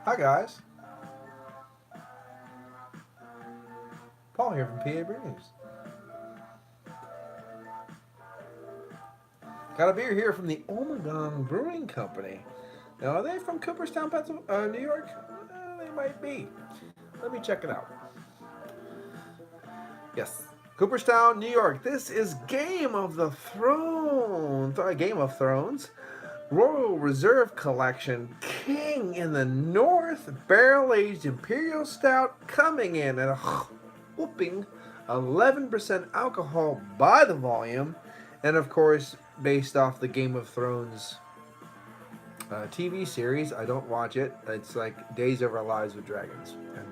Hi guys, Paul here from PABrewNews. Got a beer here from the Ommegang Brewing Company. Now, are they from Cooperstown, New York? They might be. Let me check it out. Yes, Cooperstown, New York. This is Game of the Thrones. Game of Thrones. Royal Reserve Collection, King in the North, barrel-aged Imperial Stout, coming in at a whooping 11% alcohol by the volume, and of course, based off the Game of Thrones TV series. I don't watch it. It's like Days of Our Lives with Dragons, and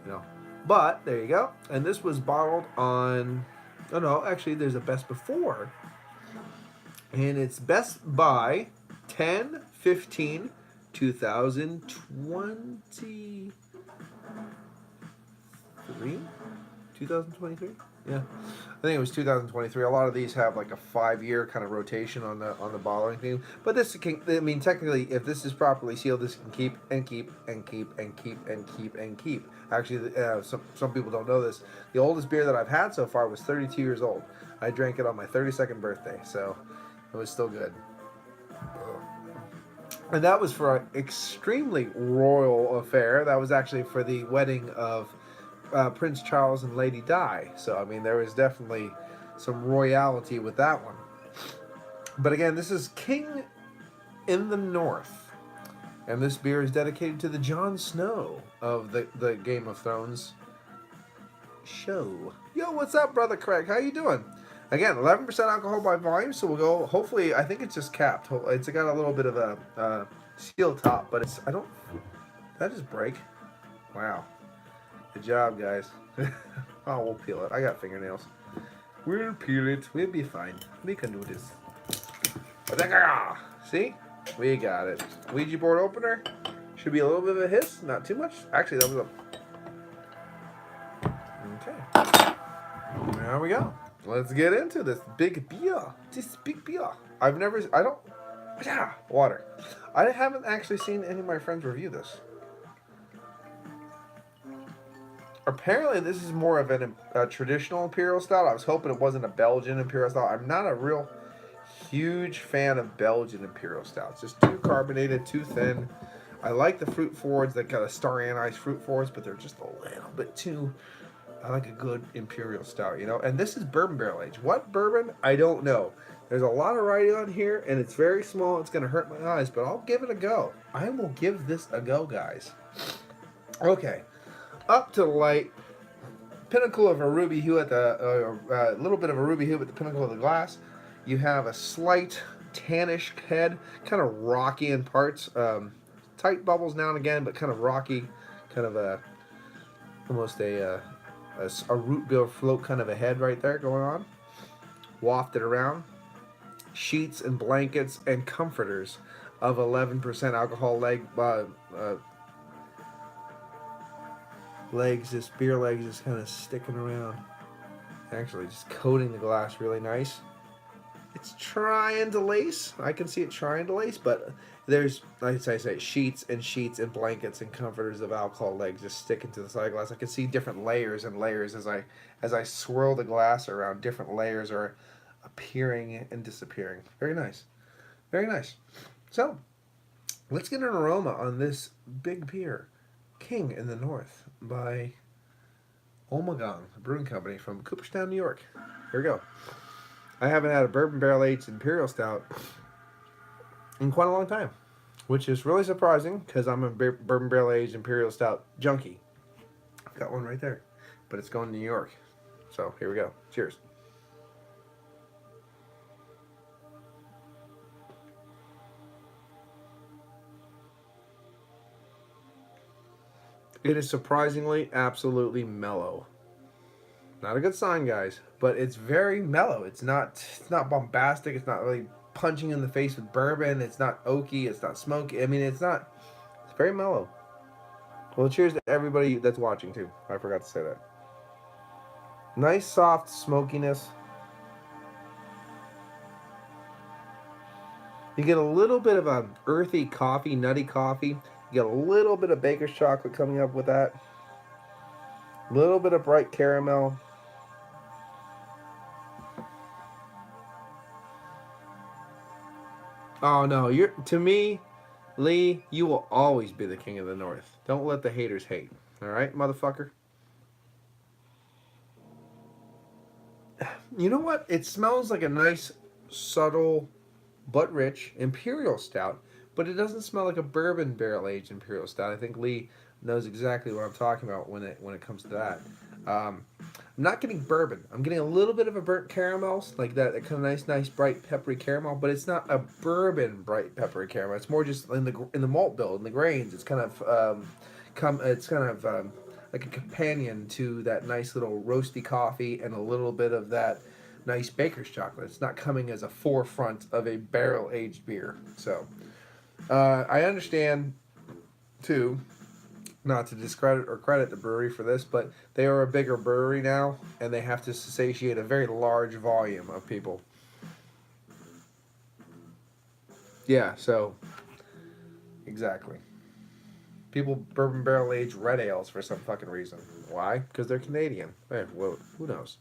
you know. But there you go. And this was bottled on. Oh no, actually, there's a best before, and it's best by 10 15 2023 2023. Yeah, I think it was 2023. A lot of these have like a 5-year kind of rotation on the bottling thing. But this can, I mean, technically, if this is properly sealed, this can keep and keep and keep and keep and keep and keep. Actually, some people don't know this. The oldest beer that I've had so far was 32 years old. I drank it on my 32nd birthday, so it was still good. And that was for an extremely royal affair. That was actually for the wedding of Prince Charles and Lady Di. So, I mean, there was definitely some royalty with that one. But again, this is King in the North. And this beer is dedicated to the Jon Snow of the Game of Thrones show. Yo, what's up, Brother Craig? How you doing? Again, 11% alcohol by volume, so we'll go, hopefully, I think it's just capped. It's got a little bit of a steel top, but it's, did that just break? Wow. Good job, guys. Oh, we'll peel it. I got fingernails. We'll peel it. We'll be fine. We can do this. See? We got it. Ouija board opener. Should be a little bit of a hiss. Not too much. Actually, that was a... Okay. There we go. Let's get into this big beer. This big beer. Water. I haven't actually seen any of my friends review this. Apparently, this is more of a traditional Imperial Stout. I was hoping it wasn't a Belgian Imperial Stout. I'm not a real huge fan of Belgian Imperial Stouts. Just too carbonated, too thin. I like the fruit forwards, that kind of star anise fruit forwards, but they're just a little bit too... I like a good Imperial Stout, you know? And this is bourbon barrel aged. What bourbon? I don't know. There's a lot of writing on here, and it's very small. It's going to hurt my eyes, but I'll give it a go. I will give this a go, guys. Okay. Up to the light, pinnacle of a ruby hue at the, little bit of a ruby hue at the pinnacle of the glass. You have a slight tannish head, kind of rocky in parts. Tight bubbles now and again, but kind of rocky, kind of almost a root beer float kind of a head right there going on. Wafted around. Sheets and blankets and comforters of 11% alcohol legs, this beer legs is kind of sticking around. Actually, just coating the glass really nice. It's trying to lace. I can see it trying to lace, but there's, like I say, sheets and blankets and comforters of alcohol legs just sticking to the side of the glass. I can see different layers and layers as I swirl the glass around. Different layers are appearing and disappearing. Very nice. Very nice. So, let's get an aroma on this big beer, King in the North, by Ommegang, a brewing company from Cooperstown, New York. Here we go. I haven't had a bourbon barrel aged Imperial Stout in quite a long time, which is really surprising because I'm a bourbon barrel aged Imperial Stout junkie. I've got one right there, but it's going to New York. So here we go. Cheers. It is surprisingly, absolutely mellow. Not a good sign, guys, but it's very mellow. It's not bombastic. It's not really punching in the face with bourbon. It's not oaky. It's not smoky. I mean, it's very mellow. Well, cheers to everybody that's watching, too. I forgot to say that. Nice, soft smokiness. You get a little bit of a earthy coffee, nutty coffee. You get a little bit of baker's chocolate coming up with that. A little bit of bright caramel. Oh no, you're to me, Lee, you will always be the king of the north. Don't let the haters hate. All right, motherfucker. You know what? It smells like a nice, subtle, but rich Imperial Stout, but it doesn't smell like a bourbon barrel aged Imperial Stout. I think Lee knows exactly what I'm talking about when it comes to that. I'm not getting bourbon. I'm getting a little bit of a burnt caramels, like that kind of nice, bright, peppery caramel. But it's not a bourbon bright, peppery caramel. It's more just in the malt bill, in the grains. It's kind of like a companion to that nice little roasty coffee and a little bit of that nice baker's chocolate. It's not coming as a forefront of a barrel aged beer. So I understand too, not to discredit or credit the brewery for this, but they are a bigger brewery now, and they have to satiate a very large volume of people. Yeah, so exactly. People bourbon barrel age red ales for some fucking reason. Why? Because they're Canadian. Well, who knows?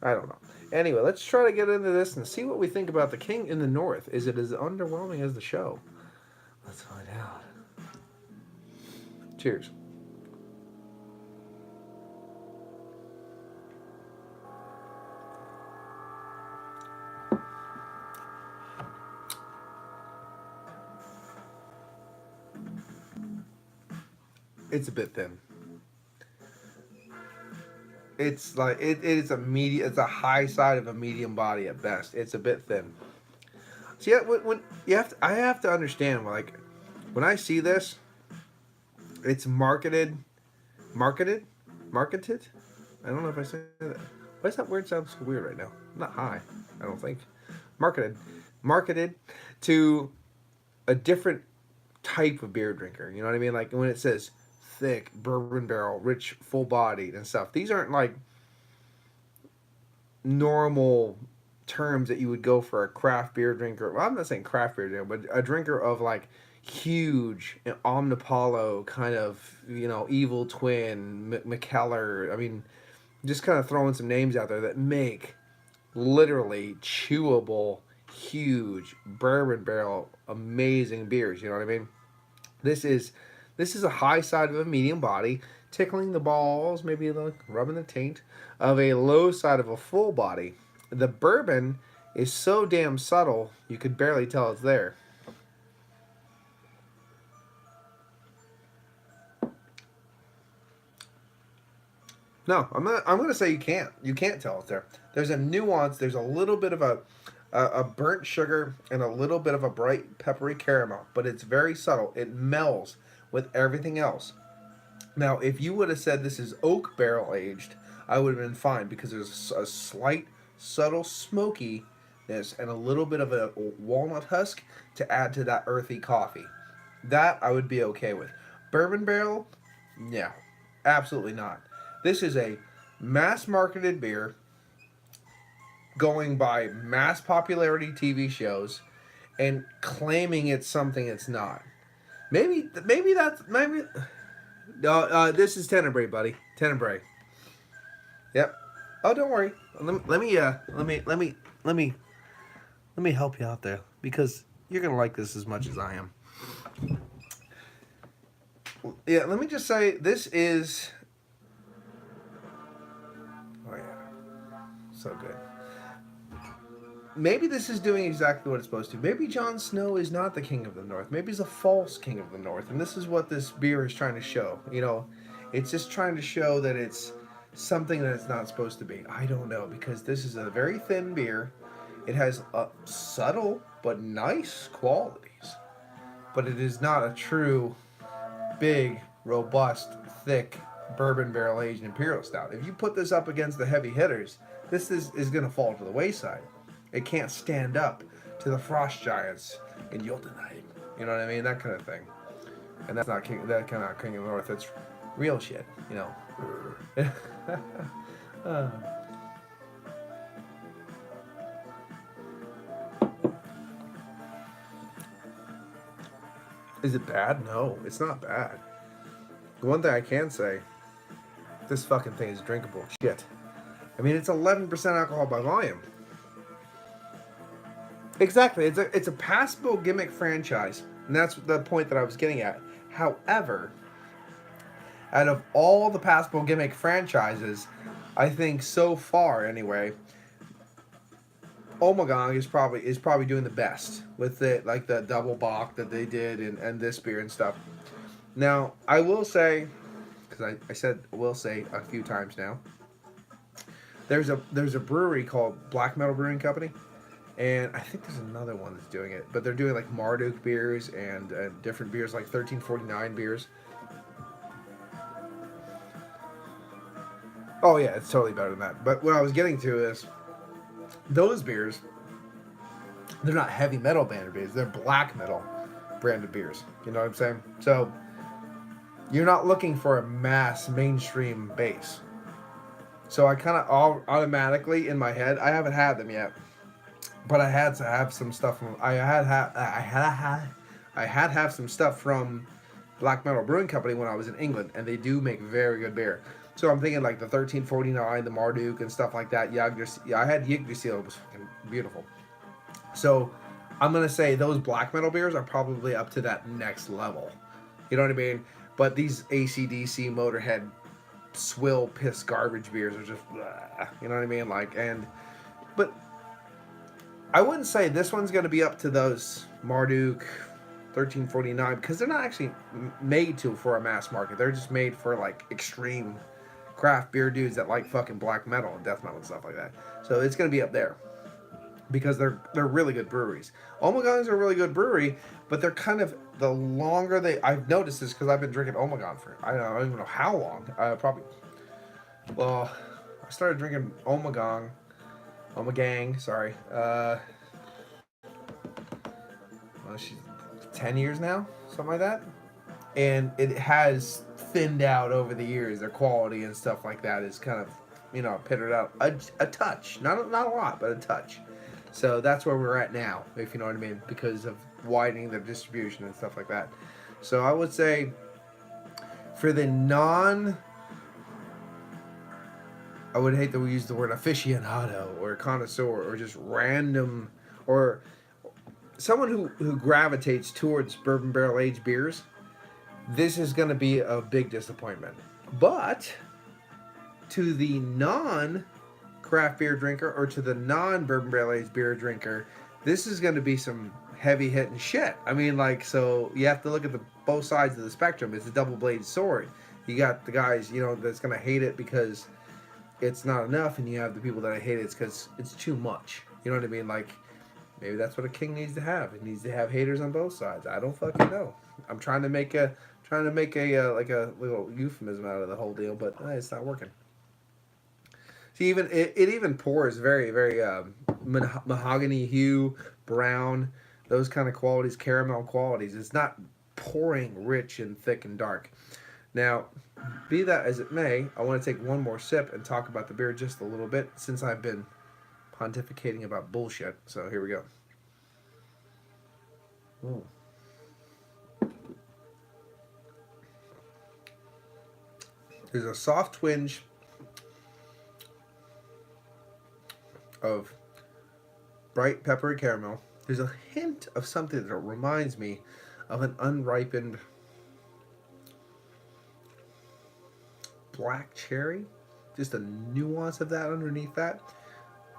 I don't know. Anyway, let's try to get into this and see what we think about the King in the North. Is it as underwhelming as the show? Let's find out. Cheers. It's a bit thin. It's like it is a medium. It's a high side of a medium body at best. It's a bit thin. See, when you have to, I have to understand. Like when I see this, it's marketed. I don't know if I say that. Why does that word sound so weird right now? I'm not high. I don't think. Marketed to a different type of beer drinker. You know what I mean? Like when it says thick, bourbon barrel, rich, full bodied and stuff. These aren't like normal terms that you would go for a craft beer drinker. Well, I'm not saying craft beer drinker, but a drinker of like huge Omnipollo kind of, Evil Twin, McKellar. I mean, just kind of throwing some names out there that make literally chewable, huge bourbon barrel, amazing beers. You know what I mean? This is a high side of a medium body, tickling the balls, maybe like rubbing the taint of a low side of a full body. The bourbon is so damn subtle you could barely tell it's there. No, I'm gonna say you can't. You can't tell it's there. There's a nuance. There's a little bit of a burnt sugar and a little bit of a bright peppery caramel, but it's very subtle. It melds with everything else. Now, if you would have said this is oak barrel aged, I would have been fine because there's a slight, subtle smokiness and a little bit of a walnut husk to add to that earthy coffee. That I would be okay with. Bourbon barrel, yeah, absolutely not. This is a mass marketed beer going by mass popularity TV shows and claiming it's something it's not. Maybe that's maybe. This is Tenebrae, buddy. Tenebrae. Yep. Oh, don't worry. Let me help you out there because you're gonna like this as much as I am. Yeah. Let me just say this is. Oh yeah. So good. Maybe this is doing exactly what it's supposed to. Maybe Jon Snow is not the king of the North. Maybe he's a false king of the North, and this is what this beer is trying to show. It's just trying to show that it's something that it's not supposed to be. I don't know, because this is a very thin beer. It has subtle but nice qualities, but it is not a true big, robust, thick bourbon barrel aged Imperial Stout. If you put this up against the heavy hitters, this is going to fall to the wayside. It can't stand up to the frost giants in Jotunheim. You know what I mean? That kind of thing. And that's not that kind of King of the North. That's real shit. Is it bad? No, it's not bad. The one thing I can say, this fucking thing is drinkable. Shit. I mean, it's 11% alcohol by volume. Exactly. It's a passable gimmick franchise, and that's the point that I was getting at. However, out of all the passable gimmick franchises, I think so far anyway, Ommegang is probably doing the best with it, like the double bock that they did and this beer and stuff. Now I will say, because I said will say a few times now, there's a brewery called Black Metal Brewing Company, and I think there's another one that's doing it, but they're doing like Marduk beers and different beers like 1349 beers. Oh yeah, it's totally better than that. But what I was getting to is those beers, they're not heavy metal branded beers. They're black metal branded beers. You know what I'm saying? So you're not looking for a mass mainstream base. So I kind of automatically in my head, I haven't had them yet, but I had to have some stuff from. I had have some stuff from Black Metal Brewing Company when I was in England, and they do make very good beer. So I'm thinking like the 1349, the Marduk, and stuff like that. Yeah, I had Yggdrasil. It was fucking beautiful. So I'm gonna say those black metal beers are probably up to that next level. You know what I mean? But these AC/DC Motorhead swill piss garbage beers are just, you know what I mean? But I wouldn't say this one's gonna be up to those Marduk 1349 because they're not actually made for a mass market. They're just made for like extreme craft beer dudes that like fucking black metal and death metal and stuff like that. So it's gonna be up there because they're really good breweries. Ommegang's a really good brewery, but they're kind of the longer I've noticed this because I've been drinking Ommegang for I don't even know how long. I started drinking Ommegang, sorry. She's 10 years now, something like that, and it has thinned out over the years. Their quality and stuff like that is kind of, pittered out a touch, not a lot, but a touch. So that's where we're at now, if you know what I mean, because of widening their distribution and stuff like that. So I would say for the I would hate that we use the word aficionado or connoisseur or just random or someone who gravitates towards bourbon barrel aged beers. This is going to be a big disappointment. But to the non-craft beer drinker or to the non-bourbon barrel aged beer drinker, this is going to be some heavy hitting shit. I mean, so you have to look at both sides of the spectrum. It's a double-bladed sword. You got the guys, that's going to hate it because it's not enough, and you have the people that hate it because it's too much. You know what I mean? Maybe that's what a king needs to have. It needs to have haters on both sides. I don't fucking know. I'm trying to make a little euphemism out of the whole deal, but it's not working. See, it even pours very, very mahogany hue, brown, those kind of qualities, caramel qualities. It's not pouring rich and thick and dark. Now, be that as it may, I want to take one more sip and talk about the beer just a little bit since I've been pontificating about bullshit. So here we go. There's a soft twinge of bright peppery caramel. There's a hint of something that reminds me of an unripened black cherry. Just a nuance of that underneath that.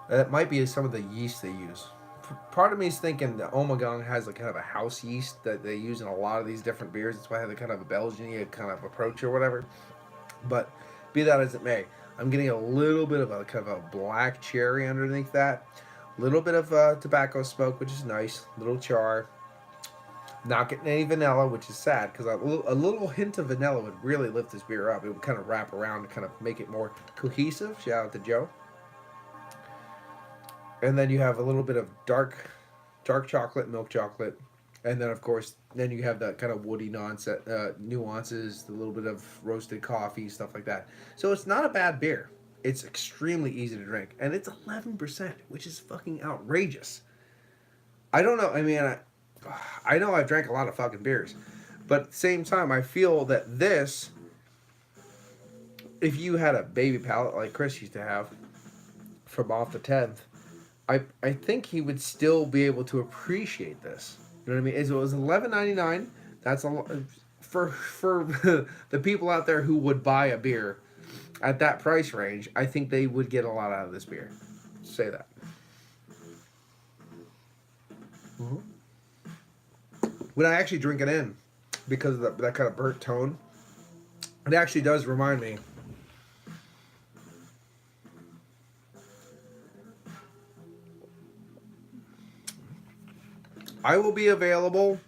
That might be some of the yeast they use. Part of me is thinking that Ommegang has kind of a house yeast that they use in a lot of these different beers. That's why I have kind of a Belgian kind of approach or whatever. But be that as it may, I'm getting a little bit of a kind of a black cherry underneath that. A little bit of tobacco smoke, which is nice. A little char. Not getting any vanilla, which is sad because a little hint of vanilla would really lift this beer up. It would kind of wrap around and kind of make it more cohesive. Shout out to Joe. And then you have a little bit of dark chocolate, milk chocolate. And then, of course, then you have that kind of woody nuances, a little bit of roasted coffee, stuff like that. So it's not a bad beer. It's extremely easy to drink. And it's 11%, which is fucking outrageous. I don't know. I mean, I know I've drank a lot of fucking beers, but at the same time, I feel that this, if you had a baby palate like Chris used to have from off the 10th, I think he would still be able to appreciate this. You know what I mean? It was $11.99. That's a for the people out there who would buy a beer at that price range. I think they would get a lot out of this beer. Say that. Mm-hmm. When I actually drink it in, because of that kind of burnt tone, it actually does remind me. I will be available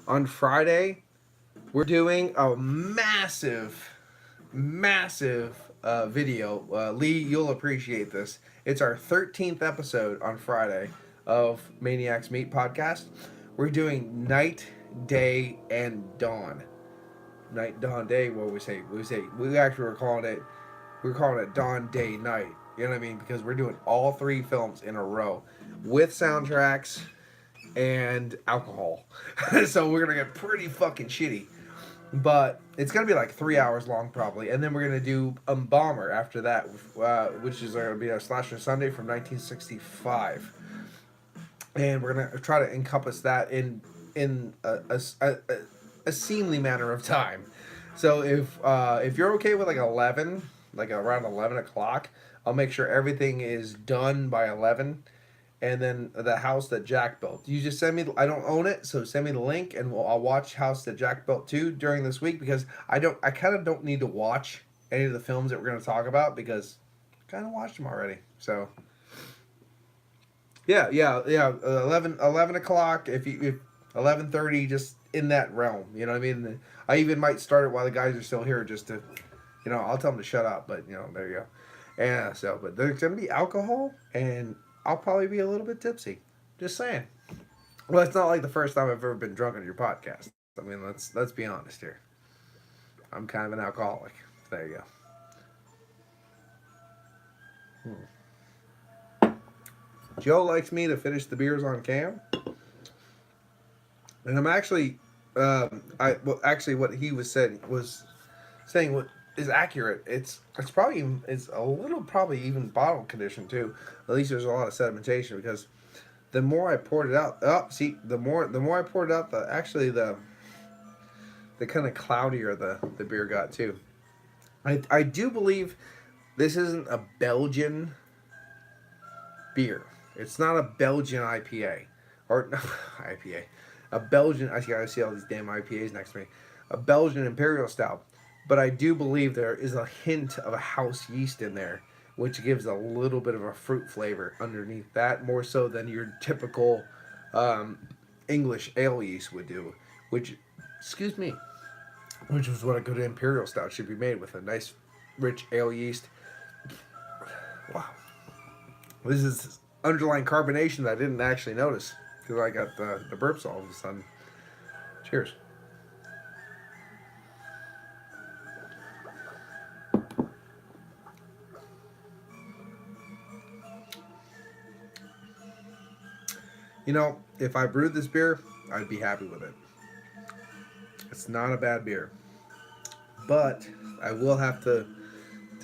on Friday. We're doing a massive video. Lee, you'll appreciate this. It's our 13th episode on Friday of Maniacs Meat Podcast. We're doing night, day, and dawn. Night, dawn, day. What we say? We actually were calling it dawn, day, night. You know what I mean? Because we're doing all three films in a row with soundtracks and alcohol. So we're gonna get pretty fucking shitty. But it's gonna be like 3 hours long probably, and then we're gonna do Bomber after that, which is gonna be a slasher Sunday from 1965, and we're gonna try to encompass that in a seemly manner of time. So if you're okay with like 11, like around 11 o'clock, I'll make sure everything is done by 11. And then the house that Jack built. You just send me. I don't own it, so send me the link, and I'll watch House that Jack built too during this week, because I kind of don't need to watch any of the films that we're going to talk about, because I kind of watched them already. So yeah. 11 o'clock. If 11:30, just in that realm. You know what I mean? I even might start it while the guys are still here, just to, I'll tell them to shut up. But there you go. Yeah. So, but there's going to be alcohol, and I'll probably be a little bit tipsy. Just saying. Well, it's not like the first time I've ever been drunk on your podcast. I mean, let's be honest here. I'm kind of an alcoholic. There you go. Joe likes me to finish the beers on cam, and I'm actually, what he was saying what is accurate. It's a little probably even bottle condition too. At least there's a lot of sedimentation, because the more I poured it out, the more I poured it out, the kind of cloudier the beer got too. I do believe this isn't a Belgian beer. It's not a Belgian IPA or no, IPA. A Belgian. I see all these damn IPAs next to me. A Belgian Imperial Stout. But I do believe there is a hint of a house yeast in there, which gives a little bit of a fruit flavor underneath that, more so than your typical English ale yeast would do. Which was what a good Imperial Stout should be made with, a nice, rich ale yeast. Wow. This is underlying carbonation that I didn't actually notice, because I got the burps all of a sudden. Cheers. If I brewed this beer, I'd be happy with it. It's not a bad beer. But I will have to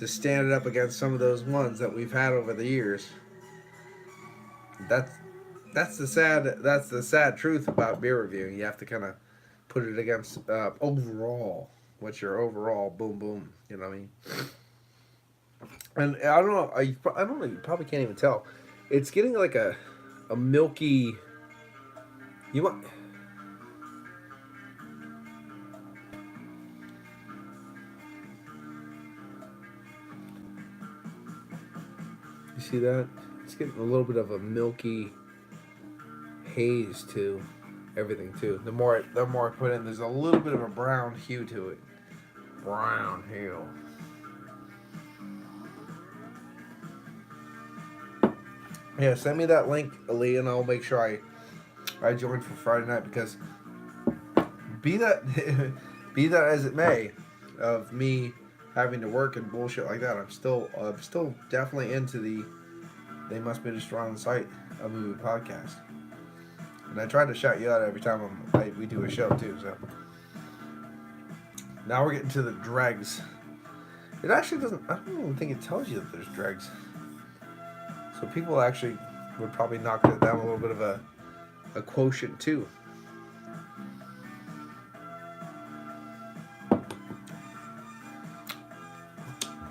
stand it up against some of those ones that we've had over the years. That's the sad truth about beer reviewing. You have to kind of put it against overall. What's your overall boom boom? You know what I mean? And I don't know. I don't know. You probably can't even tell. It's getting like a milky. You want? You see that? It's getting a little bit of a milky haze to everything too. The more I put in, there's a little bit of a brown hue to it. Brown hue. Yeah, send me that link, Ali, and I'll make sure I join for Friday night, because be that as it may, of me having to work and bullshit like that, I'm still definitely into the They Must Be Destroyed on Sight, a movie podcast. And I try to shout you out every time we do a show too. So now we're getting to the dregs. It actually doesn't. I don't even think it tells you that there's dregs. So people actually would probably knock it down a little bit of a quotient too.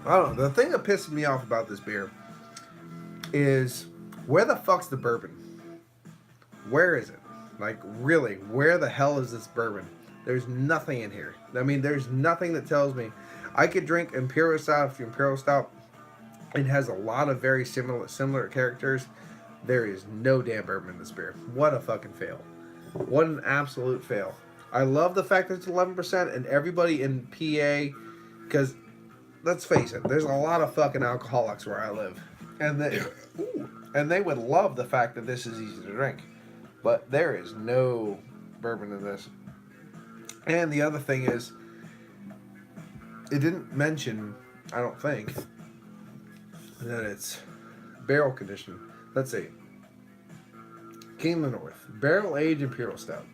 I don't know. The thing that pisses me off about this beer is where the fuck's the bourbon? Where is it? Like, really, where the hell is this bourbon? There's nothing in here. I mean, there's nothing that tells me. I could drink Imperial Stout. If Imperial Stout, it has a lot of very similar characters. There is no damn bourbon in this beer. What a fucking fail. What an absolute fail. I love the fact that it's 11% and everybody in PA, because let's face it, there's a lot of fucking alcoholics where I live. And they would love the fact that this is easy to drink. But there is no bourbon in this. And the other thing is, it didn't mention, I don't think, that it's barrel conditioned. Let's see. King of the North. Barrel Aged Imperial Stout.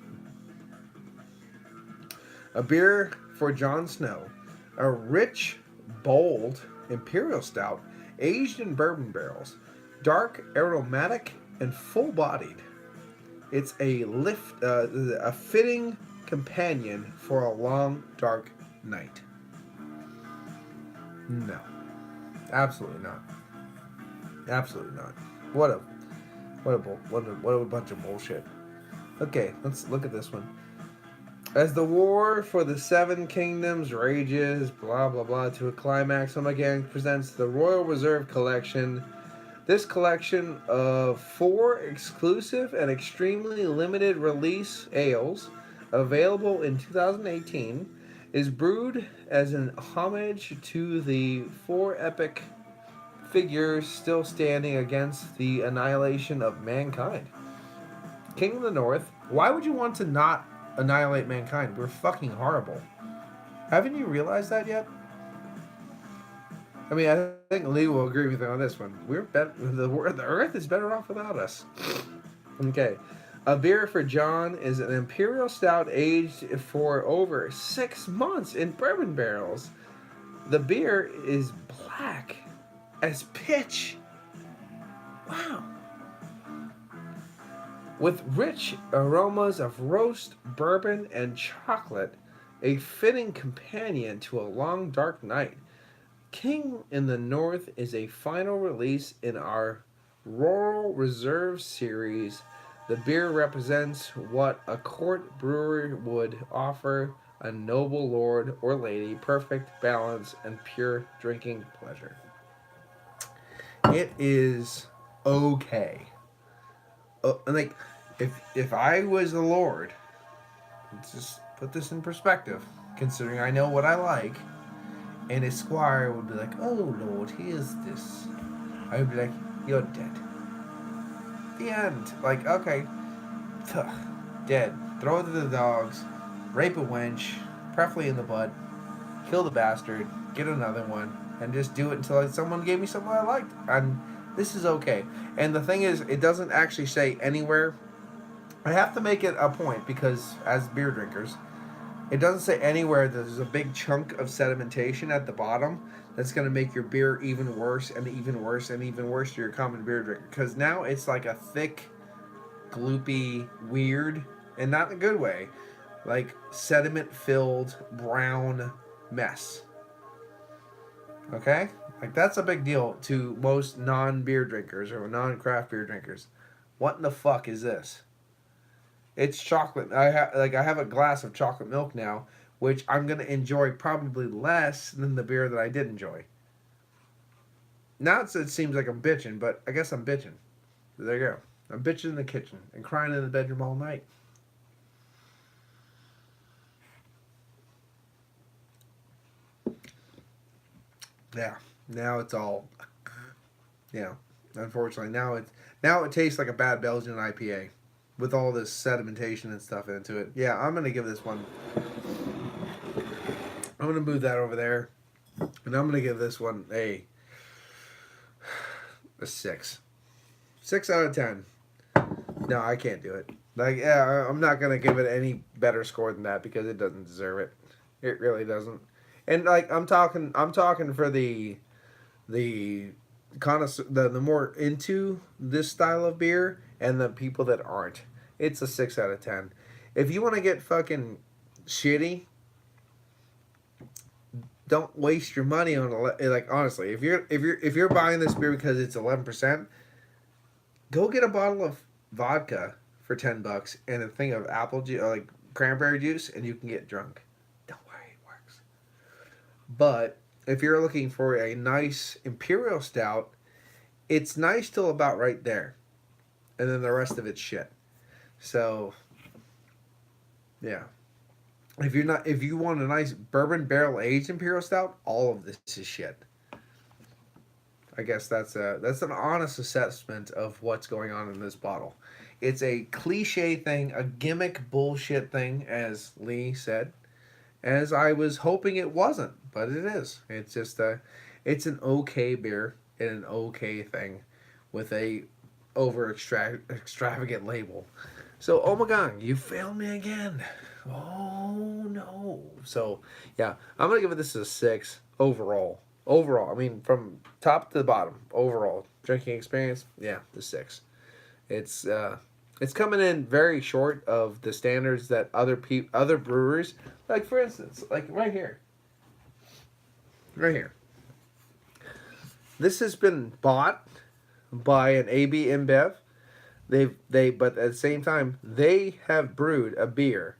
A beer for Jon Snow. A rich, bold Imperial Stout aged in bourbon barrels. Dark, aromatic, and full-bodied. It's a fitting companion for a long, dark night. No. Absolutely not. Absolutely not. What a bunch of bullshit. Okay, let's look at this one. As the war for the Seven Kingdoms rages, blah blah blah, to a climax, Ommegang presents the Royal Reserve Collection. This collection of 4 exclusive and extremely limited release ales, available in 2018, is brewed as an homage to the 4 epic figures still standing against the annihilation of mankind. King of the North. Why would you want to not annihilate mankind? We're fucking horrible. Haven't you realized that yet? I mean, I think Lee will agree with me on this one. We're better. The Earth is better off without us. Okay. A beer for John is an Imperial Stout aged for over 6 months in bourbon barrels. The beer is black as pitch. Wow. With rich aromas of roast, bourbon, and chocolate, a fitting companion to a long, dark night. King in the North is a final release in our Royal Reserve series. The beer represents what a court brewer would offer a noble lord or lady, perfect balance and pure drinking pleasure. It is okay. Like, if I was the lord, let's just put this in perspective, considering I know what I like, and his squire would be like, "Oh Lord, here's this," I would be like, "You're dead." The end. Like, okay, dead. Throw it to the dogs. Rape a wench, preferably in the butt. Kill the bastard. Get another one, and just do it until someone gave me something I liked. And this is okay. And the thing is, it doesn't actually say anywhere. I have to make it a point because, as beer drinkers, it doesn't say anywhere that there's a big chunk of sedimentation at the bottom that's going to make your beer even worse and even worse and even worse to your common beer drinker. Because now it's like a thick, gloopy, weird, and not in a good way, like sediment-filled brown mess. Okay? Like, that's a big deal to most non-beer drinkers or non-craft beer drinkers. What in the fuck is this? It's chocolate. I have a glass of chocolate milk now, which I'm going to enjoy probably less than the beer that I did enjoy. Now it seems like I'm bitching, but I guess I'm bitching. So there you go. I'm bitching in the kitchen and crying in the bedroom all night. Yeah. Now it's all... Yeah. Unfortunately, now it tastes like a bad Belgian IPA. With all this sedimentation and stuff into it. Yeah, I'm going to give this one... I'm going to move that over there. And I'm going to give this one a 6. 6 out of 10. No, I can't do it. Like, yeah, I'm not gonna give it any better score than that because it doesn't deserve it. It really doesn't. And like, I'm talking for the the more into this style of beer and the people that aren't. It's a 6 out of 10. If you want to get fucking shitty, don't waste your money on like honestly. If you're buying this beer because it's 11%, go get a bottle of vodka for $10 and a thing of apple juice, like cranberry juice, and you can get drunk. Don't worry, it works. But if you're looking for a nice imperial stout, it's nice till about right there, and then the rest of it's shit. So yeah, if you want a nice bourbon barrel aged imperial stout, all of this is shit. I guess that's an honest assessment of what's going on in this bottle. It's a cliche thing, a gimmick bullshit thing, as Lee said, as I was hoping it wasn't, but it is. It's just it's an okay beer and an okay thing, with a extravagant label. So Ommegang, you failed me again. Oh no. So yeah, I'm gonna give it this a 6 overall. Overall, I mean from top to the bottom. Overall drinking experience, yeah, the 6. It's it's coming in very short of the standards that other brewers, like for instance, like right here. This has been bought by an AB InBev. But at the same time they have brewed a beer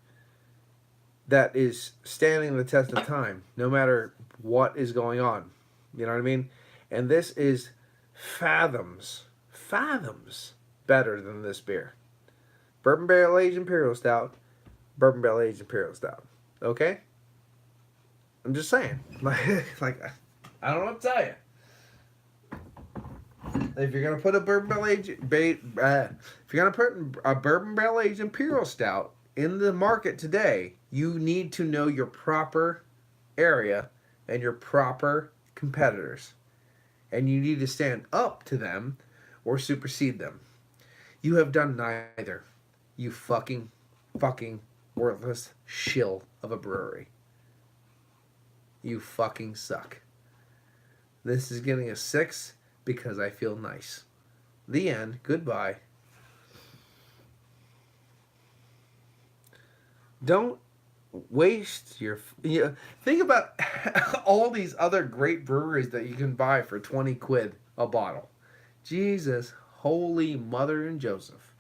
that is standing the test of time, no matter what is going on. You know what I mean? And this is fathoms better than this beer. Bourbon Barrel Aged Imperial Stout, Bourbon Barrel Aged Imperial Stout. Okay? I'm just saying. Like I don't know what to tell you. If you're gonna put a bourbon barrel aged, if you're gonna put a bourbon barrel aged imperial stout in the market today, you need to know your proper area and your proper competitors, and you need to stand up to them or supersede them. You have done neither. You fucking worthless shill of a brewery. You fucking suck. This is getting a 6 because I feel nice. The end. Goodbye. Don't waste your. Think about all these other great breweries that you can buy for 20 quid a bottle. Jesus, holy mother and Joseph.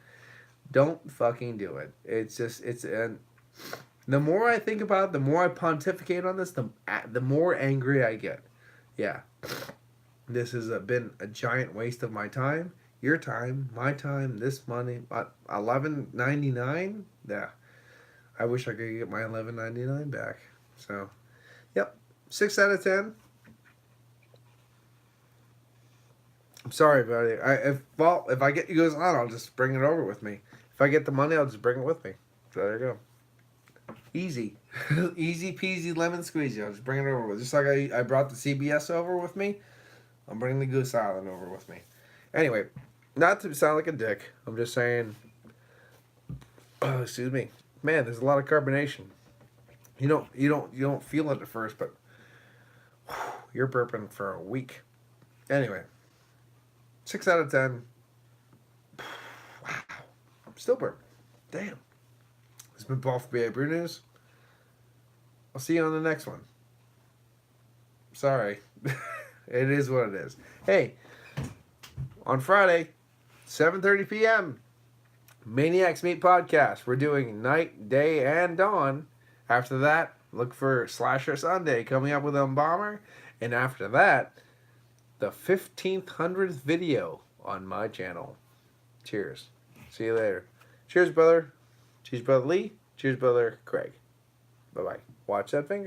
Don't fucking do it. And the more I think about it, the more I pontificate on this, the more angry I get. Yeah. This has been a giant waste of my time, your time, my time, this money. $11.99? Yeah. I wish I could get my $11.99 back. So, yep. 6 out of 10. I'm sorry, buddy. If I get you guys on, I'll just bring it over with me. If I get the money, I'll just bring it with me. So there you go. Easy. Easy peasy lemon squeezy. I'll just bring it over with. Just like I brought the CBS over with me, I'm bringing the Goose Island over with me. Anyway, not to sound like a dick, I'm just saying. Excuse me, man. There's a lot of carbonation. You don't feel it at first, but you're burping for a week. Anyway, 6 out of 10. Wow, still burping. Damn. This has been Paul for PABrewNews. I'll see you on the next one. Sorry. It is what it is. Hey, on Friday, 7:30 p.m., Maniacs Meet Podcast. We're doing night, day, and dawn. After that, look for Slasher Sunday coming up with Bomber. And after that, the 1500th video on my channel. Cheers. See you later. Cheers, brother. Cheers, brother Lee. Cheers, brother Craig. Bye-bye. Watch that finger.